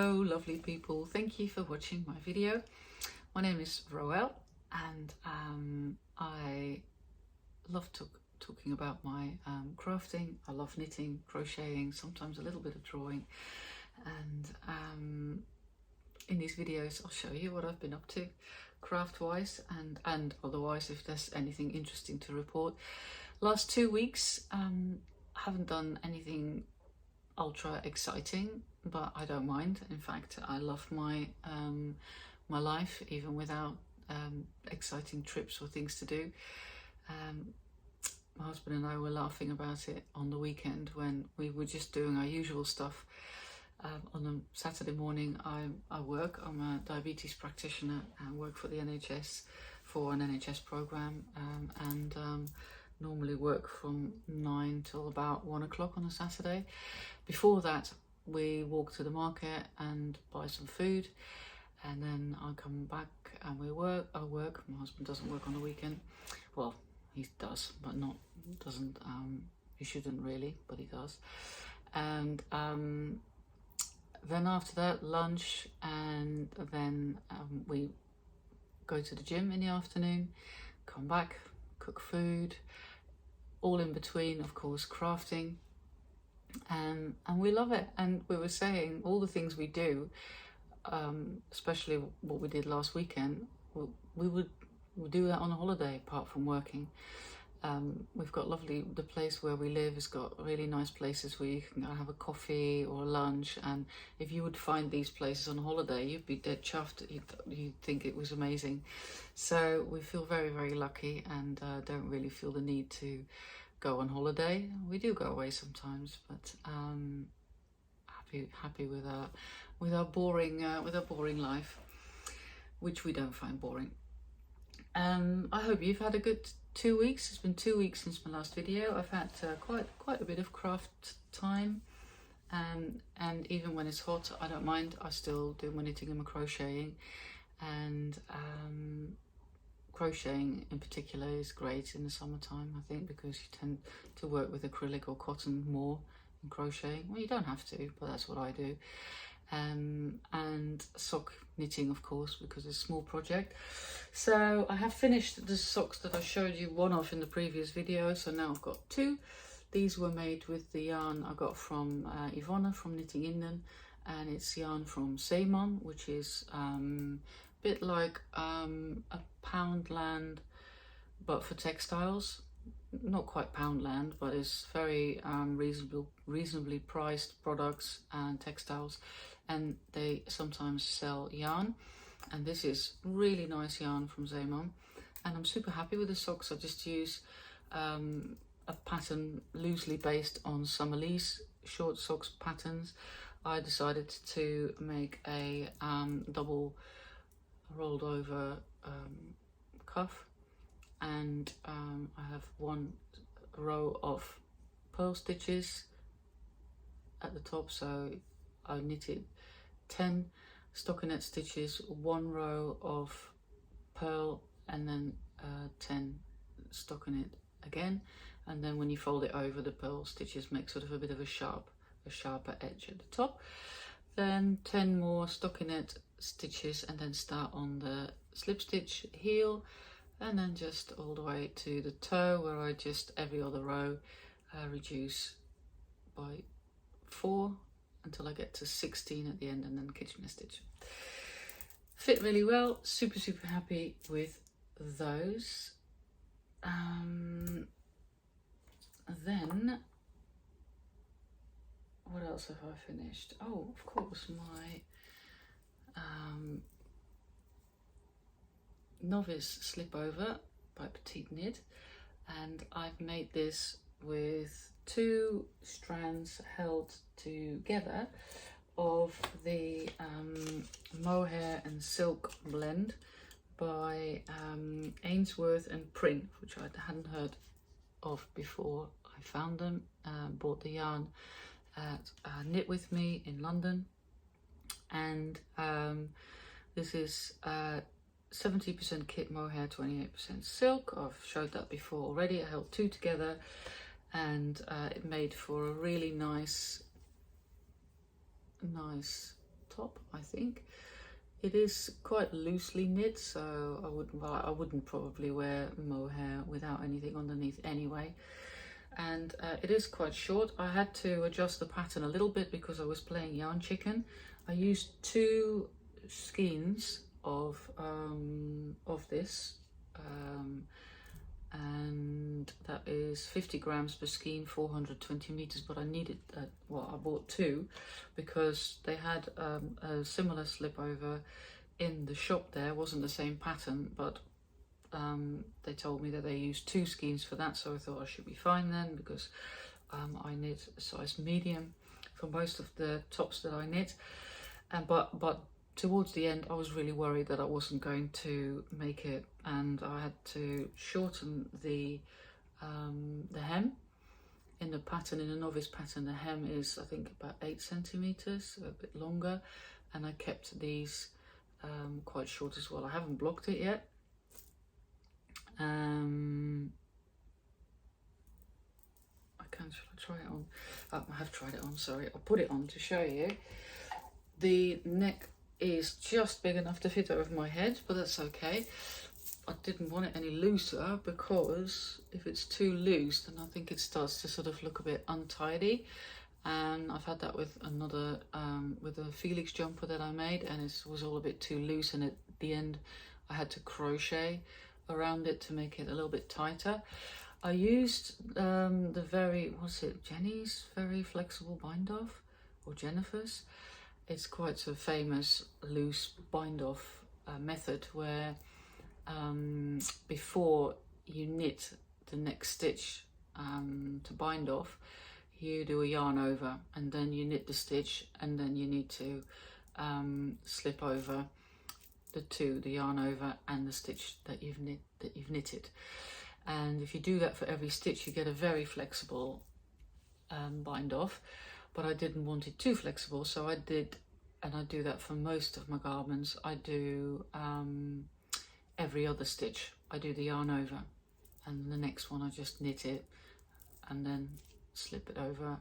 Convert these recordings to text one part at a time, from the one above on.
Hello lovely people, thank you for watching my video. My name is Roel and I love talking about my crafting. I love knitting, crocheting, sometimes a little bit of drawing, and in these videos I'll show you what I've been up to craft wise and otherwise if there's anything interesting to report. Last 2 weeks I haven't done anything ultra exciting, but I don't mind. In fact, I love my my life even without exciting trips or things to do. My husband and I were laughing about it on the weekend when we were just doing our usual stuff. On a Saturday morning I work. I'm a diabetes practitioner and work for the NHS for an NHS programme, and normally work from 9 till about 1 o'clock on a Saturday. Before that we walk to the market and buy some food, and then I come back and I work. My husband doesn't work on the weekend. Well, he does, but doesn't, he shouldn't really, but he does. And then after that, lunch, and then we go to the gym in the afternoon, come back, cook food, all in between, of course, crafting, and we love it. And we were saying all the things we do, especially what we did last weekend, we'll do that on a holiday apart from working. We've got the place where we live has got really nice places where you can go have a coffee or a lunch, and if you would find these places on holiday you'd be dead chuffed. You'd think it was amazing. So we feel very, very lucky, and don't really feel the need to go on holiday. We do go away sometimes, but happy with our boring life, which we don't find boring. I hope you've had a good 2 weeks. It's been 2 weeks since my last video. I've had quite a bit of craft time, and even when it's hot I don't mind. I still do my knitting and my crocheting, and crocheting in particular is great in the summertime, I think, because you tend to work with acrylic or cotton more in crocheting. Well, you don't have to, but that's what I do. And sock knitting, of course, because it's a small project. So I have finished the socks that I showed you one of in the previous video, so now I've got 2. These were made with the yarn I got from Ivona from Knitting Indian, and it's yarn from Zeeman, which is a bit like a Poundland but for textiles. Not quite Poundland, but it's very reasonably priced products and textiles, and they sometimes sell yarn, and this is really nice yarn from Zeeman, and I'm super happy with the socks. I just use a pattern loosely based on Summer Lee's short socks patterns. I decided to make a double rolled over cuff, and I have 1 row of purl stitches at the top, so I knitted 10 stockinette stitches, 1 row of purl, and then 10 stockinette again, and then when you fold it over, the purl stitches make sort of a bit of a sharper edge at the top. Then 10 more stockinette stitches, and then start on the slip stitch heel, and then just all the way to the toe, where I just every other row reduce by 4 until I get to 16 at the end, and then Kitchener stitch. Fit really well, super happy with those. Then what else have I finished? Oh, of course, my Novice Slipover by PetiteKnit, and I've made this with 2 strands held together of the Mohair and Silk blend by Ainsworth and Prin, which I hadn't heard of before. I found them, bought the yarn at Knit With Me in London, and this is 70% kit mohair, 28% silk. I've showed that before already. I held 2 together, and it made for a really nice top, I think. It is quite loosely knit, so I wouldn't probably wear mohair without anything underneath anyway. And it is quite short. I had to adjust the pattern a little bit because I was playing yarn chicken. I used 2 skeins of this, and that is 50 grams per skein, 420 meters, but I needed, well, I bought 2 because they had a similar slip over in the shop there. It wasn't the same pattern, but they told me that they used 2 skeins for that, so I thought I should be fine then, because I knit a size medium for most of the tops that I knit. And but towards the end I was really worried that I wasn't going to make it, and I had to shorten the hem. In the pattern, in the novice pattern, the hem is I think about 8 centimeters, a bit longer, and I kept these quite short as well. I haven't blocked it yet. Shall I try it on? I have tried it on, sorry. I'll put it on to show you. The neck is just big enough to fit over my head, but that's okay. I didn't want it any looser, because if it's too loose, then I think it starts to sort of look a bit untidy. And I've had that with another, with a Felix jumper that I made, and it was all a bit too loose, and at the end I had to crochet around it to make it a little bit tighter. I used the Jenny's very flexible bind off, or Jennifer's. It's quite a famous loose bind off method, where before you knit the next stitch to bind off, you do a yarn over, and then you knit the stitch, and then you need to slip over the yarn over and the stitch that you've knitted. And if you do that for every stitch, you get a very flexible bind off. But I didn't want it too flexible, so I did, and I do that for most of my garments. I do every other stitch I do the yarn over, and the next one I just knit it and then slip it over,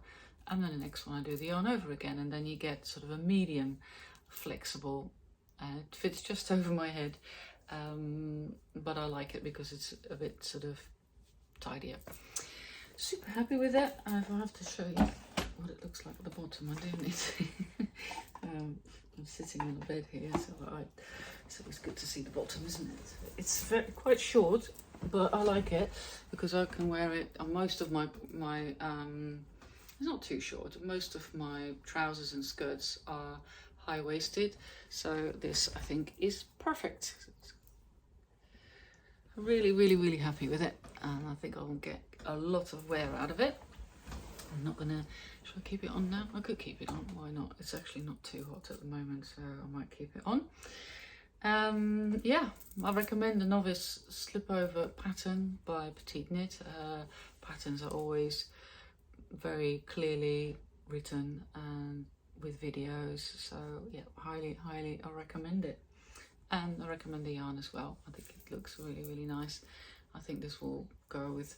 and then the next one I do the yarn over again, and then you get sort of a medium flexible. It fits just over my head, but I like it because it's a bit sort of tidier. Super happy with that. If I have to show you what it looks like at the bottom, I do need I'm sitting on the bed here, so it's always good to see the bottom, isn't it? It's quite short, but I like it because I can wear it on most of my it's not too short. Most of my trousers and skirts are high-waisted, so this I think is perfect. I'm really happy with it, and I think I will get a lot of wear out of it. I'm not gonna, should I keep it on now? I could keep it on, why not? It's actually not too hot at the moment, so I might keep it on. Yeah, I recommend the Novice Slipover pattern by PetiteKnit. Patterns are always very clearly written and with videos, so yeah, highly I recommend it. And I recommend the yarn as well. I think it looks really nice. I think this will go with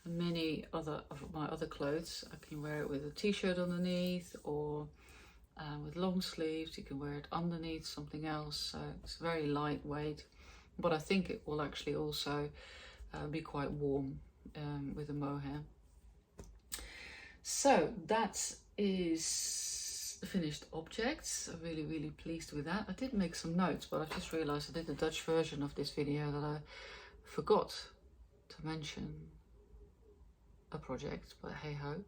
many other of my other clothes. I can wear it with a t-shirt underneath, or with long sleeves. You can wear it underneath something else, so it's very lightweight, but I think it will actually also be quite warm with the mohair. So that is the finished objects. I'm really pleased with that. I did make some notes, but I've just realized I did the Dutch version of this video that I forgot to mention a project, but hey ho.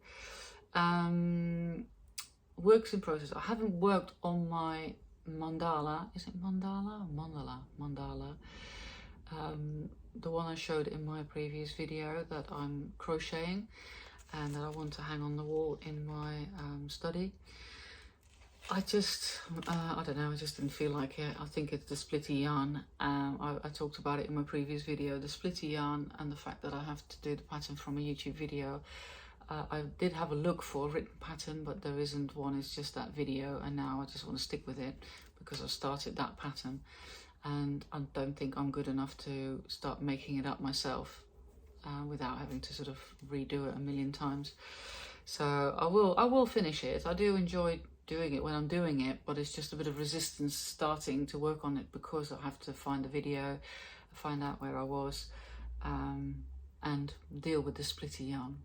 Works in process. I haven't worked on my mandala. Is it mandala? Mandala. The one I showed in my previous video that I'm crocheting and that I want to hang on the wall in my study. I don't know, I just didn't feel like it. I think it's the splitty yarn. I talked about it in my previous video, the splitty yarn, and the fact that I have to do the pattern from a YouTube video. I did have a look for a written pattern, but there isn't one. It's just that video, and now I just want to stick with it because I started that pattern, and I don't think I'm good enough to start making it up myself without having to sort of redo it a million times. So I will finish it. I do enjoy doing it when I'm doing it, but it's just a bit of resistance starting to work on it because I have to find the video, find out where I was, and deal with the splitty yarn.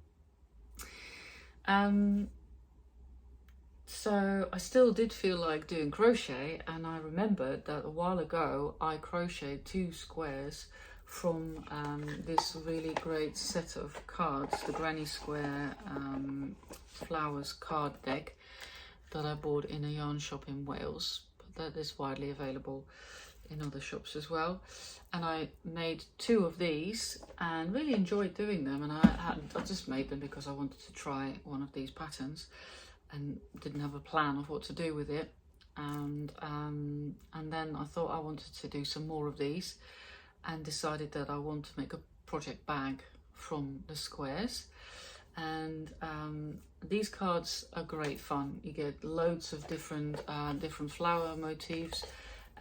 So I still did feel like doing crochet, and I remembered that a while ago I crocheted 2 squares from this really great set of cards, the Granny Square Flowers card deck that I bought in a yarn shop in Wales, but that is widely available in other shops as well. And I made 2 of these and really enjoyed doing them, and I just made them because I wanted to try one of these patterns and didn't have a plan of what to do with it. And then I thought I wanted to do some more of these and decided that I want to make a project bag from the squares. And these cards are great fun. You get loads of different flower motifs,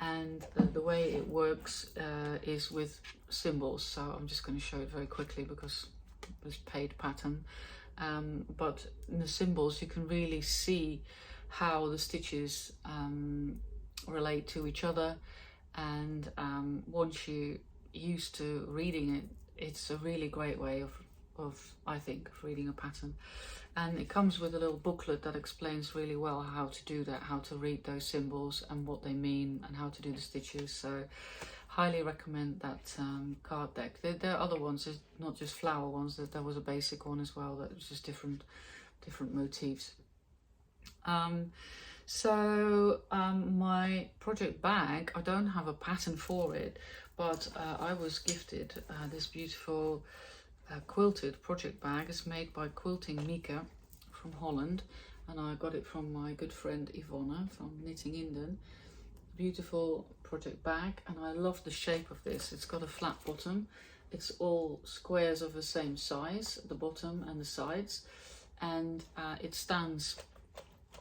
and the way it works is with symbols. So I'm just going to show it very quickly because it's paid pattern. But in the symbols you can really see how the stitches relate to each other, and once you're used to reading it, it's a really great way of I think reading a pattern. And it comes with a little booklet that explains really well how to do that, how to read those symbols and what they mean and how to do the stitches. So highly recommend that card deck. There are other ones, there's not just flower ones, there was a basic one as well that was just different motifs. My project bag, I don't have a pattern for it, but I was gifted this beautiful quilted project bag. It's made by Quilting Mika from Holland, and I got it from my good friend Yvonne from Knitting Inden. Beautiful project bag, and I love the shape of this. It's got a flat bottom, it's all squares of the same size at the bottom and the sides, and it stands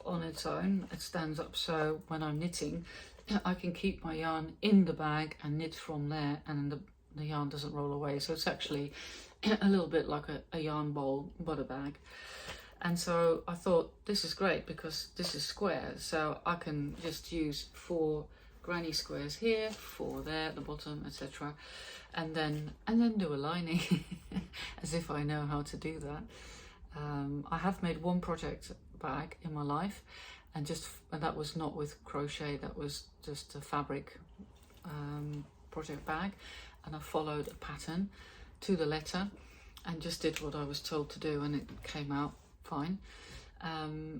on its own. It stands up, so when I'm knitting I can keep my yarn in the bag and knit from there, and the yarn doesn't roll away. So it's actually a little bit like a yarn bowl but a bag. And so I thought this is great because this is square, so I can just use 4 granny squares here, 4 there at the bottom, etc., and then do a lining as if I know how to do that. I have made 1 project bag in my life, and that was not with crochet, that was just a fabric project bag, and I followed a pattern to the letter and just did what I was told to do, and it came out fine.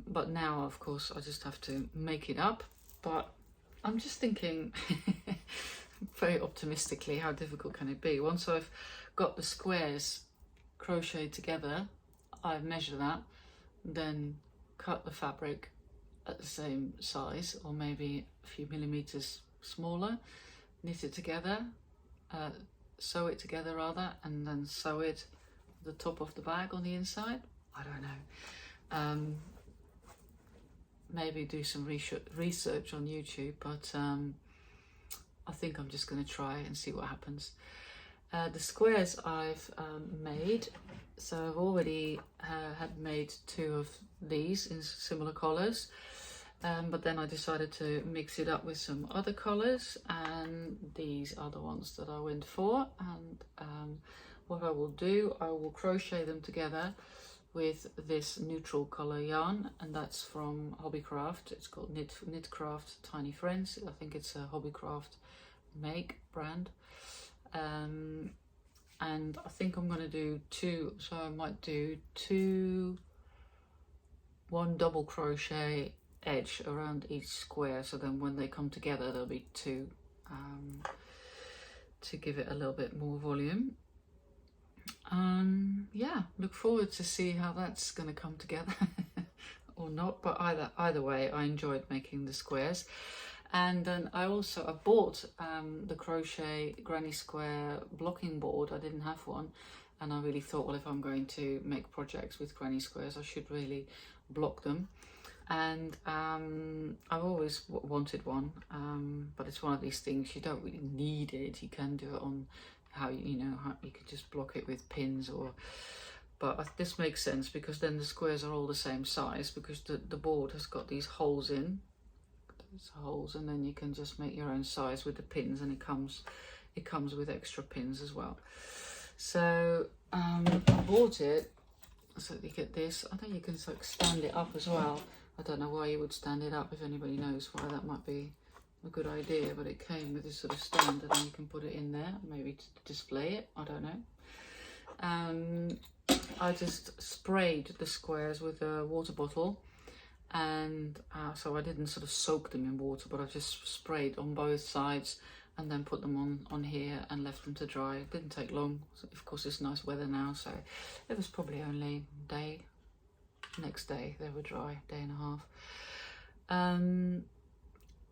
But now of course I just have to make it up. But I'm just thinking very optimistically, how difficult can it be? Once I've got the squares crocheted together, I measure that, then cut the fabric at the same size or maybe a few millimeters smaller, knit it together, sew it together rather, and then sew it the top of the bag on the inside. I don't know. Maybe do some research on YouTube, but I think I'm just going to try and see what happens. The squares I've made, so I've already had made 2 of these in similar colours, but then I decided to mix it up with some other colours, and these are the ones that I went for. And what I will do, I will crochet them together with this neutral colour yarn, and that's from Hobbycraft. It's called Knitcraft Tiny Friends. I think it's a Hobbycraft make brand. And I think I'm going to do 2, so I might do 1 double crochet edge around each square, so then when they come together there'll be 2 to give it a little bit more volume. Yeah, look forward to see how that's going to come together or not, but either way I enjoyed making the squares. And then I bought the Crochet Granny Square blocking board. I didn't have one, and I really thought, well, if I'm going to make projects with granny squares, I should really block them. And I've always wanted one, but it's one of these things, you don't really need it. You can do it on how you can just block it with pins or but this makes sense because then the squares are all the same size, because the board has got these holes in. There's holes, and then you can just make your own size with the pins, and it comes with extra pins as well. So I bought it so you get this. I think you can like stand it up as well. I don't know why you would stand it up. If anybody knows why, that might be a good idea, but it came with this sort of stand, and then you can put it in there, maybe to display it, I don't know. I just sprayed the squares with a water bottle, and so I didn't sort of soak them in water, but I just sprayed on both sides and then put them on here and left them to dry. It didn't take long. So of course it's nice weather now, so it was probably only a day. Next day they were dry, day and a half.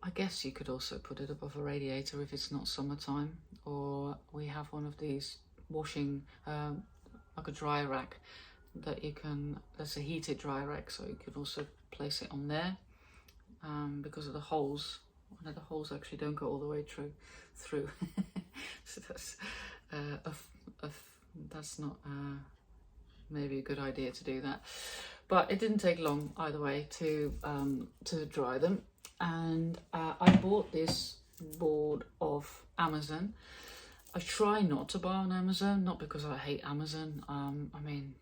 I guess you could also put it above a radiator if it's not summertime, or we have one of these washing, like a dry rack that you can, that's a heated dry rack, so you could also place it on there, because of the holes. One of the holes actually don't go all the way through. So that's not maybe a good idea to do that. But it didn't take long either way to dry them. And I bought this board off Amazon. I try not to buy on Amazon, not because I hate Amazon. I mean,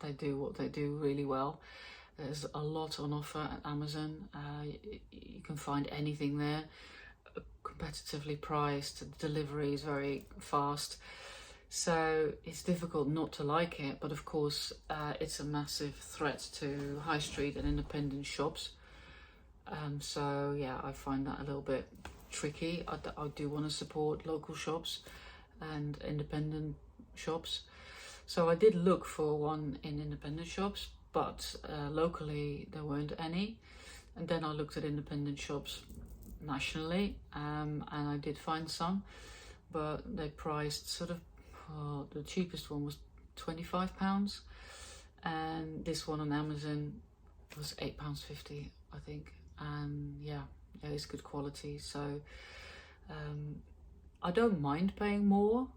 they do what they do really well. There's a lot on offer at Amazon. You can find anything there, competitively priced. Delivery is very fast, so it's difficult not to like it. But of course, it's a massive threat to high street and independent shops. So yeah, I find that a little bit tricky. I do want to support local shops and independent shops, so I did look for one in independent shops, but locally there weren't any. And then I looked at independent shops nationally, and I did find some, but they priced sort of, the cheapest one was £25, and this one on Amazon was £8.50, I think. And yeah, it's good quality, so I don't mind paying more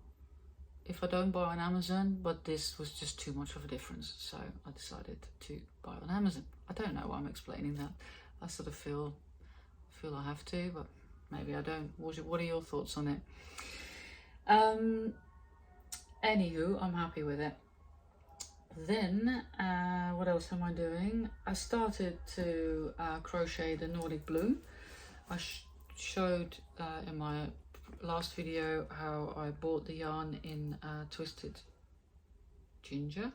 if I don't buy on Amazon, but this was just too much of a difference, so I decided to buy on Amazon. I don't know why I'm explaining that. I sort of feel I have to, but maybe I don't. What are your thoughts on it? Anywho, I'm happy with it. Then what else am I doing? I started to crochet the Nordic Bloom. I showed in my last video how I bought the yarn in Twisted Ginger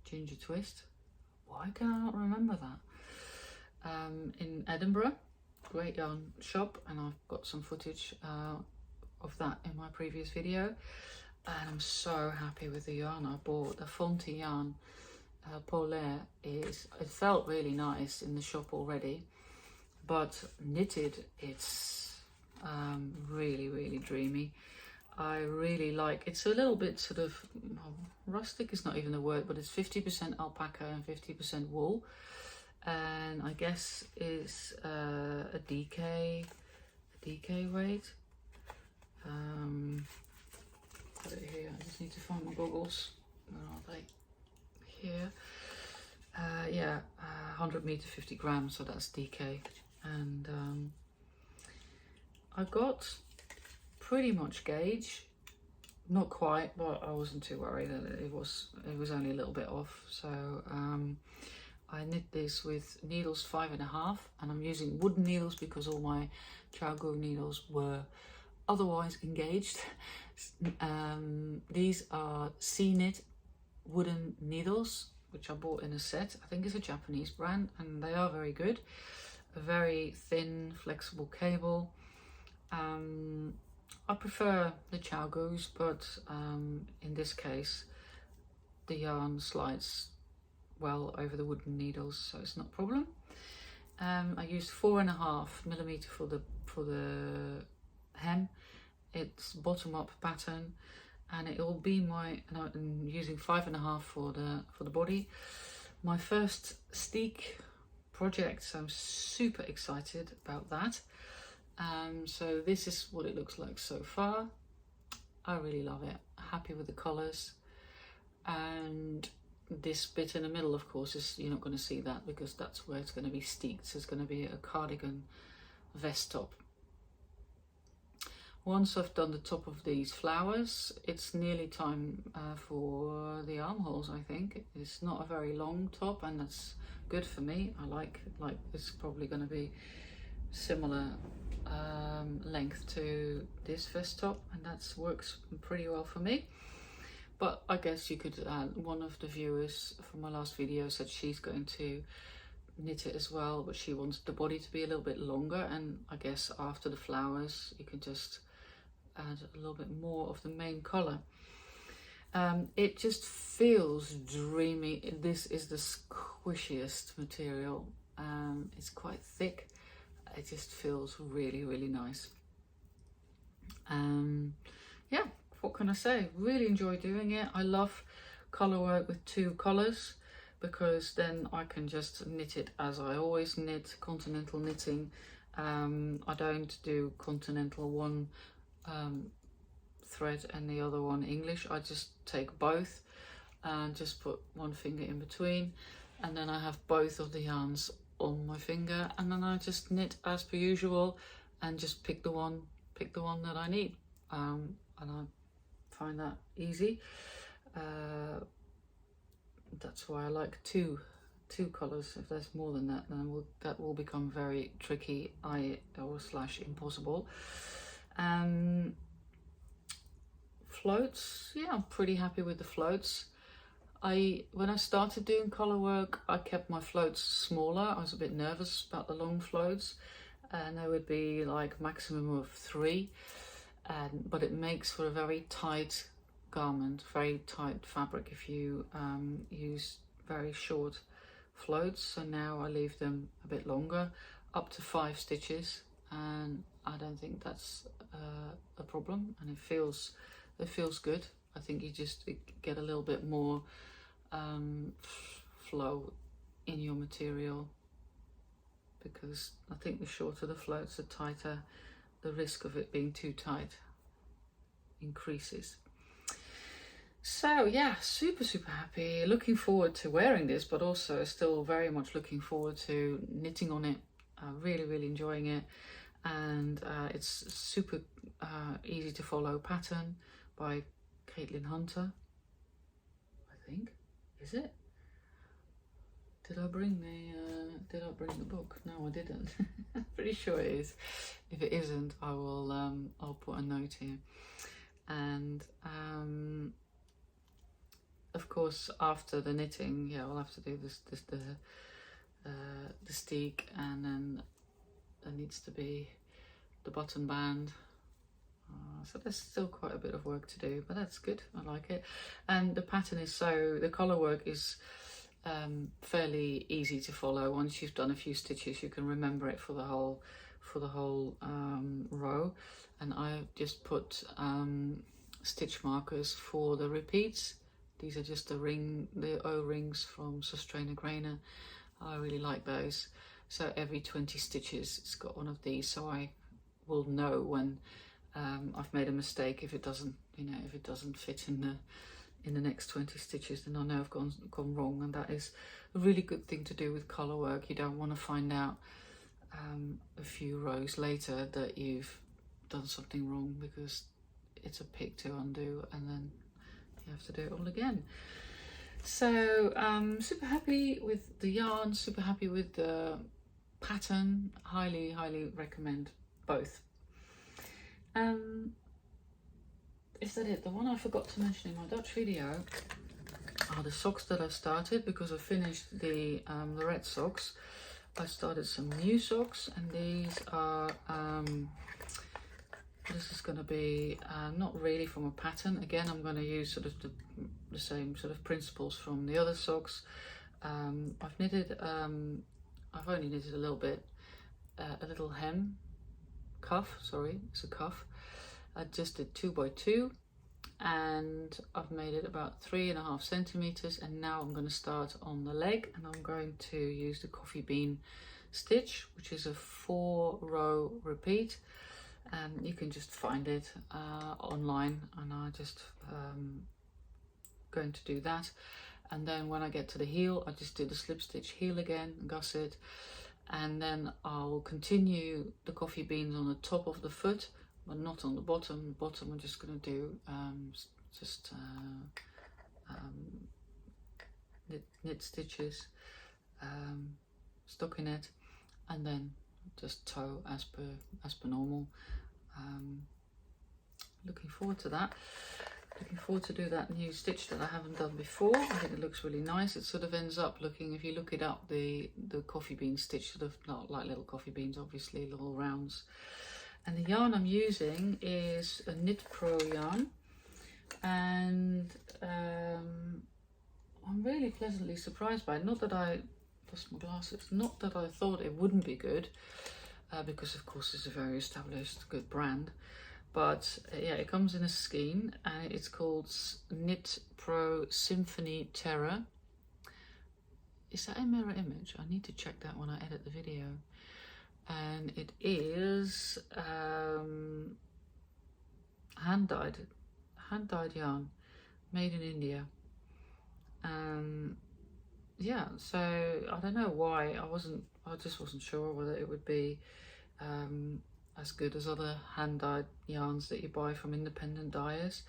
Twist. Why can I not remember that? In Edinburgh, great yarn shop, and I've got some footage of that in my previous video. And I'm so happy with the yarn I bought. The Fonty yarn, Polaire, it felt really nice in the shop already, but knitted, it's really, really dreamy. I really like, it's a little bit sort of, rustic is not even the word, but it's 50% alpaca and 50% wool. And I guess it's a DK weight. Put it here. I just need to find my goggles. Where are they? Here. Yeah, 100 meter, 50 grams, so that's DK. And I got pretty much gauge, not quite, but I wasn't too worried. It was only a little bit off. So I knit this with needles 5.5, and I'm using wooden needles because all my Chowgo needles were otherwise engaged. These are C-Knit wooden needles, which I bought in a set. I think it's a Japanese brand, and they are very good. A very thin, flexible cable. I prefer the Chowgos, but in this case, the yarn slides well over the wooden needles, so it's not a problem. I used 4.5 millimeter for the hem. It's bottom up pattern, and it will be my, and I'm using 5.5 for the body. My first steek project, so I'm super excited about that. So this is what it looks like so far. I really love it. Happy with the colours. and this bit in the middle, of course, is, you're not going to see that because that's where it's going to be steeked. So it's going to be a cardigan vest top. Once I've done the top of these flowers, it's nearly time for the armholes, I think. It's not a very long top, and that's good for me. I like it's probably going to be similar length to this vest top, and that works pretty well for me. But I guess you could, one of the viewers from my last video said she's going to knit it as well, but she wants the body to be a little bit longer, and I guess after the flowers you can just add a little bit more of the main colour. It just feels dreamy. This is the squishiest material. It's quite thick. It just feels really, really nice. Yeah, what can I say? Really enjoy doing it. I love colour work with two colours, because then I can just knit it as I always knit, continental knitting. I don't do continental one thread and the other one English. I just take both and just put one finger in between, and then I have both of the yarns on my finger, and then I just knit as per usual and just pick the one that I need, and I find that easy. That's why I like two colors. If there's more than that, then that will become very tricky or / impossible. Floats, yeah, I'm pretty happy with the floats. When I started doing colour work, I kept my floats smaller. I was a bit nervous about the long floats, and they would be like maximum of 3, but it makes for a very tight garment, very tight fabric if you use very short floats. So now I leave them a bit longer, up to 5 stitches, and I don't think that's a problem, and it feels good. I think you just get a little bit more flow in your material, because I think the shorter the floats, the tighter the risk of it being too tight increases. So yeah, super happy, looking forward to wearing this, but also still very much looking forward to knitting on it. Really enjoying it, and it's super easy to follow pattern by Caitlin Hunter, I think. Is it? Did I bring the book? No, I didn't. I'm pretty sure it is. If it isn't, I will I'll put a note here. And of course, after the knitting, yeah, I'll have to do the steek, and then there needs to be the button band. So there's still quite a bit of work to do, but that's good. I like it. And the pattern is the colour work is fairly easy to follow. Once you've done a few stitches, you can remember it for the whole row. And I just put stitch markers for the repeats. These are just the O-rings from Sustrainer Grainer. I really like those. So every 20 stitches, it's got one of these, so I will know when I've made a mistake. If it doesn't, if it doesn't fit in the next 20 stitches, then I know I've gone wrong. And that is a really good thing to do with colour work. You don't want to find out a few rows later that you've done something wrong, because it's a pig to undo, and then you have to do it all again. So super happy with the yarn, super happy with the pattern. Highly recommend both. Is that it? The one I forgot to mention in my Dutch video are the socks that I've started, because I finished the red socks. I started some new socks, and these are this is going to be not really from a pattern. Again, I'm going to use sort of the same sort of principles from the other socks. I've knitted, I've only knitted a little bit, a little hem cuff, sorry, it's a cuff. I just did 2 by 2, and I've made it about 3.5 centimeters, and now I'm going to start on the leg, and I'm going to use the coffee bean stitch, which is a 4-row repeat, and you can just find it online, and I just going to do that. And then when I get to the heel, I just do the slip stitch heel again, gusset, and then I'll continue the coffee beans on the top of the foot, but not on the bottom. The bottom I'm just going to do knit stitches, stockinette, and then just toe as per normal. Looking forward to that. Looking forward to do that new stitch that I haven't done before. I think it looks really nice. It sort of ends up looking, if you look it up, the coffee bean stitch, sort of not like little coffee beans, obviously, little rounds. And the yarn I'm using is a Knit Pro yarn, and I'm really pleasantly surprised by it. Not that I lost my glasses, not that I thought it wouldn't be good, because of course it's a very established good brand. But yeah, it comes in a skein, and it's called Knit Pro Symphony Terra. Is that a mirror image? I need to check that when I edit the video. And it is hand-dyed yarn, made in India. Yeah, so I don't know why I just wasn't sure whether it would be as good as other hand-dyed yarns that you buy from independent dyers.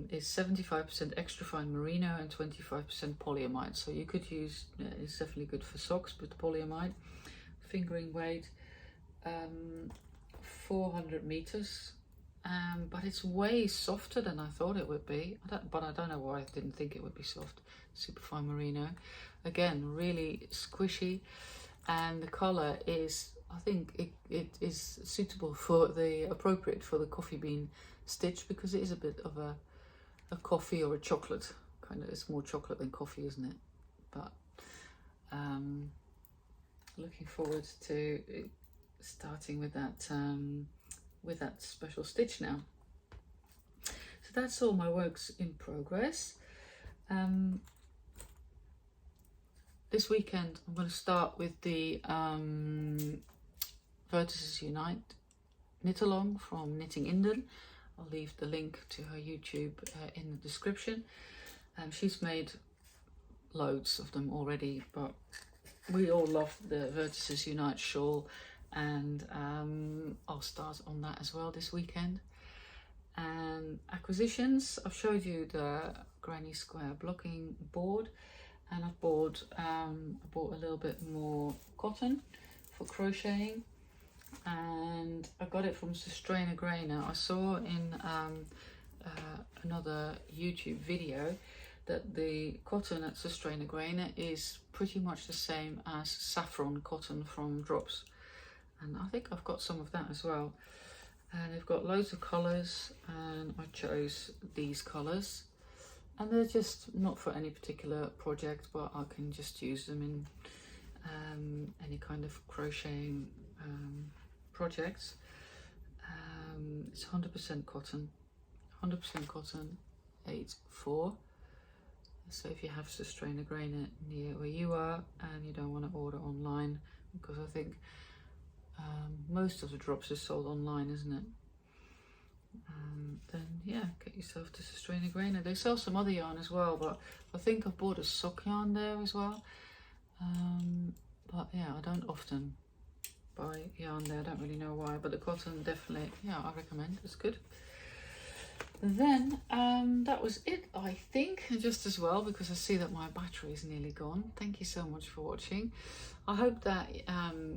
It's 75% extra fine merino and 25% polyamide, so you could use, it's definitely good for socks with polyamide. Fingering weight 400 meters, but it's way softer than I thought it would be. But I don't know why I didn't think it would be soft. Superfine merino, again, really squishy, and the color is, I think it is suitable for appropriate for the coffee bean stitch, because it is a bit of a coffee or a chocolate kind of. It's more chocolate than coffee, isn't it? But looking forward to starting with that special stitch now. So that's all my works in progress. This weekend I'm going to start with the Vertices Unite knit along from Knitting Inden. I'll leave the link to her YouTube in the description. She's made loads of them already, but we all love the Vertices Unite shawl, and I'll start on that as well this weekend. And acquisitions, I've showed you the granny square blocking board, and I bought a little bit more cotton for crocheting, and I got it from Sustrainer Grainer. I saw in another YouTube video that the cotton at Sustrainer Grainer is pretty much the same as saffron cotton from Drops, and I think I've got some of that as well. And they've got loads of colours, and I chose these colours, and they're just not for any particular project, but I can just use them in any kind of crocheting projects. It's 100% cotton, 8/4. So if you have Sustrainer Grainer near where you are and you don't want to order online, because I think most of the Drops is sold online, isn't it? Then yeah, get yourself to Sustrainer Grainer. They sell some other yarn as well, but I think I've bought a sock yarn there as well. But yeah, I don't often buy yarn there. I don't really know why, but the cotton definitely, yeah, I recommend. It's good. Then that was it, I think, just as well, because I see that my battery is nearly gone. Thank you so much for watching. I hope that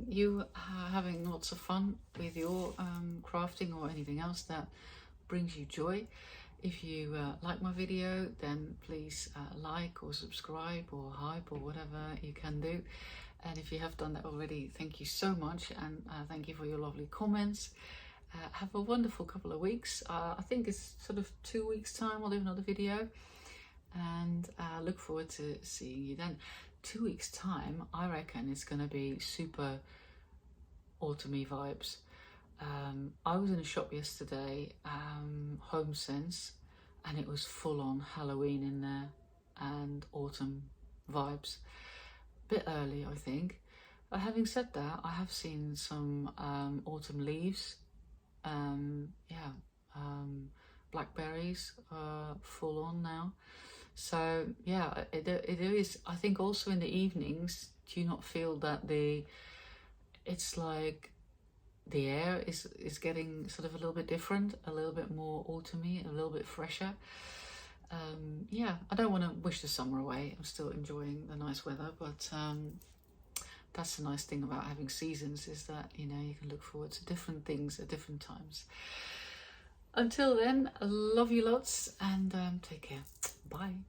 you are having lots of fun with your crafting or anything else that brings you joy. If you like my video, then please like or subscribe or hype or whatever you can do. And if you have done that already, thank you so much, and thank you for your lovely comments. Have a wonderful couple of weeks. I think it's sort of 2 weeks time I'll do another video, and look forward to seeing you then. 2 weeks time, I reckon it's going to be super autumny vibes. I was in a shop yesterday, Home Sense, and it was full on Halloween in there and autumn vibes. Bit early, I think. But having said that, I have seen some autumn leaves. blackberries full on now. So yeah, it is. I think also in the evenings, do you not feel that it's like the air is getting sort of a little bit different, a little bit more autumny, a little bit fresher? Yeah, I don't want to wish the summer away. I'm still enjoying the nice weather, but that's the nice thing about having seasons, is that, you know, you can look forward to different things at different times. Until then, I love you lots, and take care. Bye.